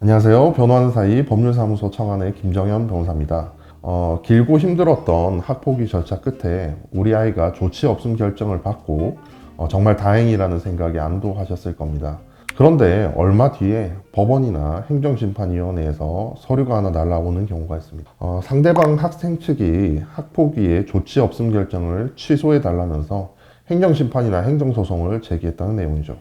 안녕하세요. 변호하는 사이 법률사무소 청안의 김정현 변호사입니다. 길고 힘들었던 학폭위 절차 끝에 우리 아이가 조치 없음 결정을 받고 정말 다행이라는 생각에 안도하셨을 겁니다. 그런데 얼마 뒤에 법원이나 행정심판위원회에서 서류가 하나 날라오는 경우가 있습니다. 상대방 학생 측이 학폭위의 조치 없음 결정을 취소해 달라면서 행정심판이나 행정소송을 제기했다는 내용이죠.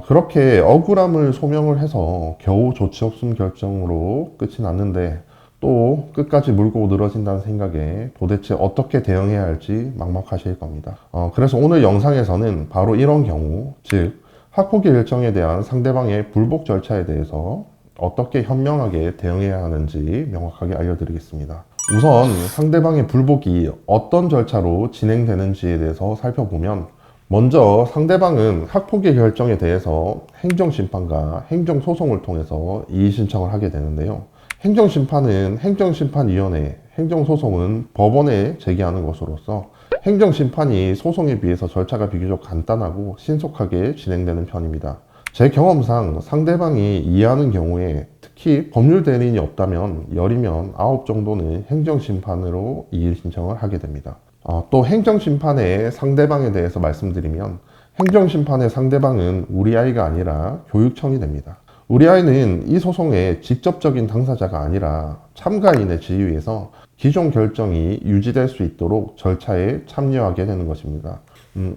그렇게 억울함을 소명을 해서 겨우 조치 없음 결정으로 끝이 났는데 또 끝까지 물고 늘어진다는 생각에 도대체 어떻게 대응해야 할지 막막하실 겁니다. 그래서 오늘 영상에서는 바로 이런 경우, 즉 학폭위 결정에 대한 상대방의 불복 절차에 대해서 어떻게 현명하게 대응해야 하는지 명확하게 알려드리겠습니다. 우선 상대방의 불복이 어떤 절차로 진행되는지에 대해서 살펴보면, 먼저 상대방은 학폭위 결정에 대해서 행정심판과 행정소송을 통해서 이의신청을 하게 되는데요. 행정심판은 행정심판위원회, 행정소송은 법원에 제기하는 것으로서 행정심판이 소송에 비해서 절차가 비교적 간단하고 신속하게 진행되는 편입니다. 제 경험상 상대방이 이해하는 경우에, 특히 법률 대리인이 없다면 10이면 9 정도는 행정심판으로 이의신청을 하게 됩니다. 또 행정심판의 상대방에 대해서 말씀드리면, 행정심판의 상대방은 우리 아이가 아니라 교육청이 됩니다. 우리 아이는 이 소송의 직접적인 당사자가 아니라 참가인의 지위에서 기존 결정이 유지될 수 있도록 절차에 참여하게 되는 것입니다.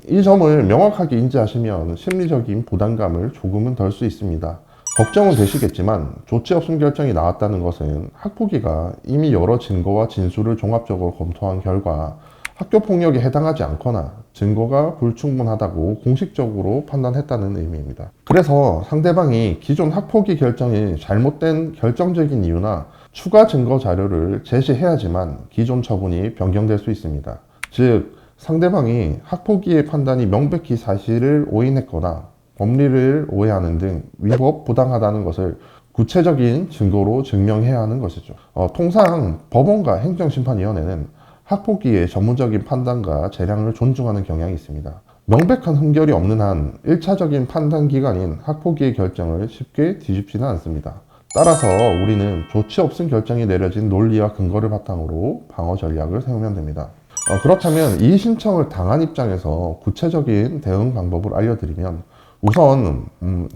이 점을 명확하게 인지하시면 심리적인 부담감을 조금은 덜 수 있습니다. 걱정은 되시겠지만 조치 없음 결정이 나왔다는 것은 학폭위가 이미 여러 증거와 진술을 종합적으로 검토한 결과 학교 폭력에 해당하지 않거나 증거가 불충분하다고 공식적으로 판단했다는 의미입니다. 그래서 상대방이 기존 학폭위 결정이 잘못된 결정적인 이유나 추가 증거 자료를 제시해야지만 기존 처분이 변경될 수 있습니다. 즉, 상대방이 학폭위의 판단이 명백히 사실을 오인했거나 법리를 오해하는 등 위법 부당하다는 것을 구체적인 증거로 증명해야 하는 것이죠. 통상 법원과 행정심판위원회는 학폭위의 전문적인 판단과 재량을 존중하는 경향이 있습니다. 명백한 흠결이 없는 한 1차적인 판단 기관인 학폭위의 결정을 쉽게 뒤집지는 않습니다. 따라서 우리는 조치 없음 결정이 내려진 논리와 근거를 바탕으로 방어 전략을 세우면 됩니다. 그렇다면 이 신청을 당한 입장에서 구체적인 대응 방법을 알려드리면, 우선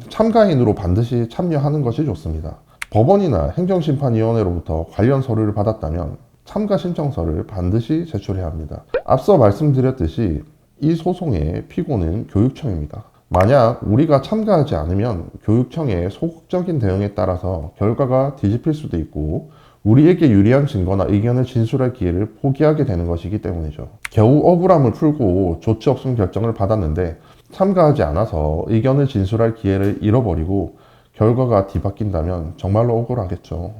참가인으로 반드시 참여하는 것이 좋습니다. 법원이나 행정심판위원회로부터 관련 서류를 받았다면 참가 신청서를 반드시 제출해야 합니다. 앞서 말씀드렸듯이 이 소송의 피고는 교육청입니다. 만약 우리가 참가하지 않으면 교육청의 소극적인 대응에 따라서 결과가 뒤집힐 수도 있고 우리에게 유리한 증거나 의견을 진술할 기회를 포기하게 되는 것이기 때문이죠. 겨우 억울함을 풀고 조치 없음 결정을 받았는데 참가하지 않아서 의견을 진술할 기회를 잃어버리고 결과가 뒤바뀐다면 정말로 억울하겠죠.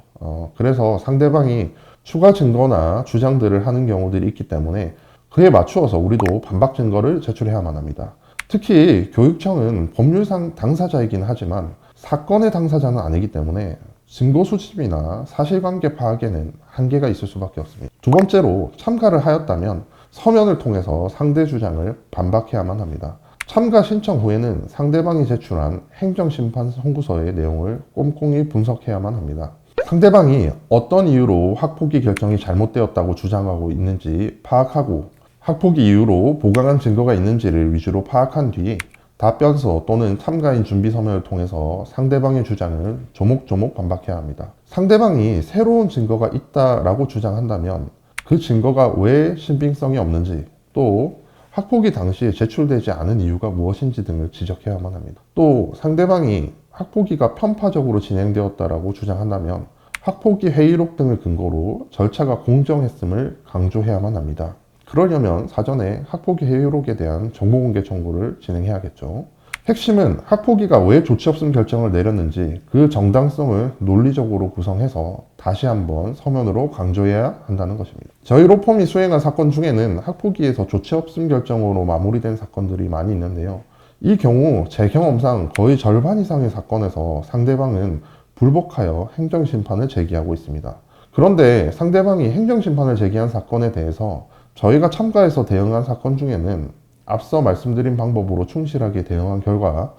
그래서 상대방이 추가 증거나 주장들을 하는 경우들이 있기 때문에 그에 맞추어서 우리도 반박 증거를 제출해야만 합니다. 특히 교육청은 법률상 당사자이긴 하지만 사건의 당사자는 아니기 때문에 증거 수집이나 사실관계 파악에는 한계가 있을 수밖에 없습니다. 두 번째로, 참가를 하였다면 서면을 통해서 상대 주장을 반박해야만 합니다. 참가 신청 후에는 상대방이 제출한 행정심판 선고서의 내용을 꼼꼼히 분석해야만 합니다. 상대방이 어떤 이유로 학폭위 결정이 잘못되었다고 주장하고 있는지 파악하고 학폭위 이유로 보강한 증거가 있는지를 위주로 파악한 뒤 답변서 또는 참가인 준비 서면을 통해서 상대방의 주장을 조목조목 반박해야 합니다. 상대방이 새로운 증거가 있다라고 주장한다면 그 증거가 왜 신빙성이 없는지, 또 학폭위 당시에 제출되지 않은 이유가 무엇인지 등을 지적해야만 합니다. 또 상대방이 학폭위가 편파적으로 진행되었다라고 주장한다면 학폭위 회의록 등을 근거로 절차가 공정했음을 강조해야만 합니다. 그러려면 사전에 학폭위 회의록에 대한 정보공개 청구를 진행해야겠죠. 핵심은 학폭위가 왜 조치 없음 결정을 내렸는지 그 정당성을 논리적으로 구성해서 다시 한번 서면으로 강조해야 한다는 것입니다. 저희 로펌이 수행한 사건 중에는 학폭위에서 조치 없음 결정으로 마무리된 사건들이 많이 있는데요. 이 경우 제 경험상 거의 절반 이상의 사건에서 상대방은 불복하여 행정심판을 제기하고 있습니다. 그런데 상대방이 행정심판을 제기한 사건에 대해서 저희가 참가해서 대응한 사건 중에는 앞서 말씀드린 방법으로 충실하게 대응한 결과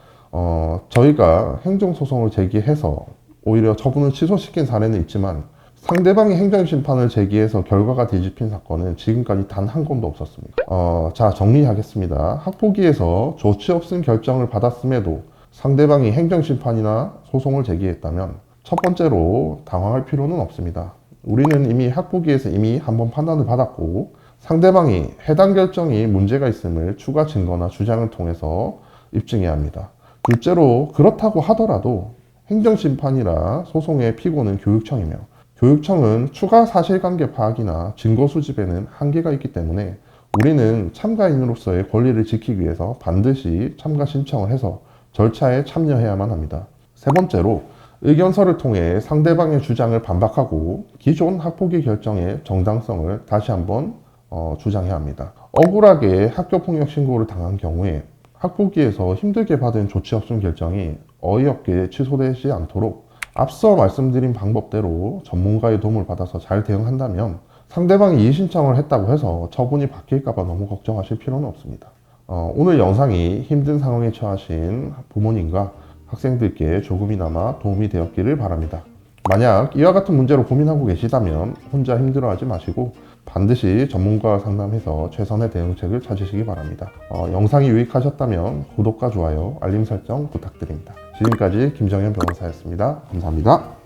저희가 행정소송을 제기해서 오히려 처분을 취소시킨 사례는 있지만 상대방이 행정심판을 제기해서 결과가 뒤집힌 사건은 지금까지 단 한 건도 없었습니다. 자, 정리하겠습니다. 학폭위에서 조치 없음 결정을 받았음에도 상대방이 행정심판이나 소송을 제기했다면 첫 번째로 당황할 필요는 없습니다. 우리는 이미 학폭위에서 이미 한번 판단을 받았고 상대방이 해당 결정이 문제가 있음을 추가 증거나 주장을 통해서 입증해야 합니다. 둘째로 그렇다고 하더라도 행정심판이라 소송의 피고는 교육청이며 교육청은 추가 사실관계 파악이나 증거 수집에는 한계가 있기 때문에 우리는 참가인으로서의 권리를 지키기 위해서 반드시 참가 신청을 해서 절차에 참여해야만 합니다. 세 번째로 의견서를 통해 상대방의 주장을 반박하고 기존 학폭위 결정의 정당성을 다시 한번 주장해야 합니다. 억울하게 학교폭력 신고를 당한 경우에 학폭위에서 힘들게 받은 조치 없음 결정이 어이없게 취소되지 않도록 앞서 말씀드린 방법대로 전문가의 도움을 받아서 잘 대응한다면 상대방이 이의신청을 했다고 해서 처분이 바뀔까봐 너무 걱정하실 필요는 없습니다. 오늘 영상이 힘든 상황에 처하신 부모님과 학생들께 조금이나마 도움이 되었기를 바랍니다. 만약 이와 같은 문제로 고민하고 계시다면 혼자 힘들어하지 마시고 반드시 전문가와 상담해서 최선의 대응책을 찾으시기 바랍니다. 영상이 유익하셨다면 구독과 좋아요, 알림 설정 부탁드립니다. 지금까지 김정현 변호사였습니다. 감사합니다.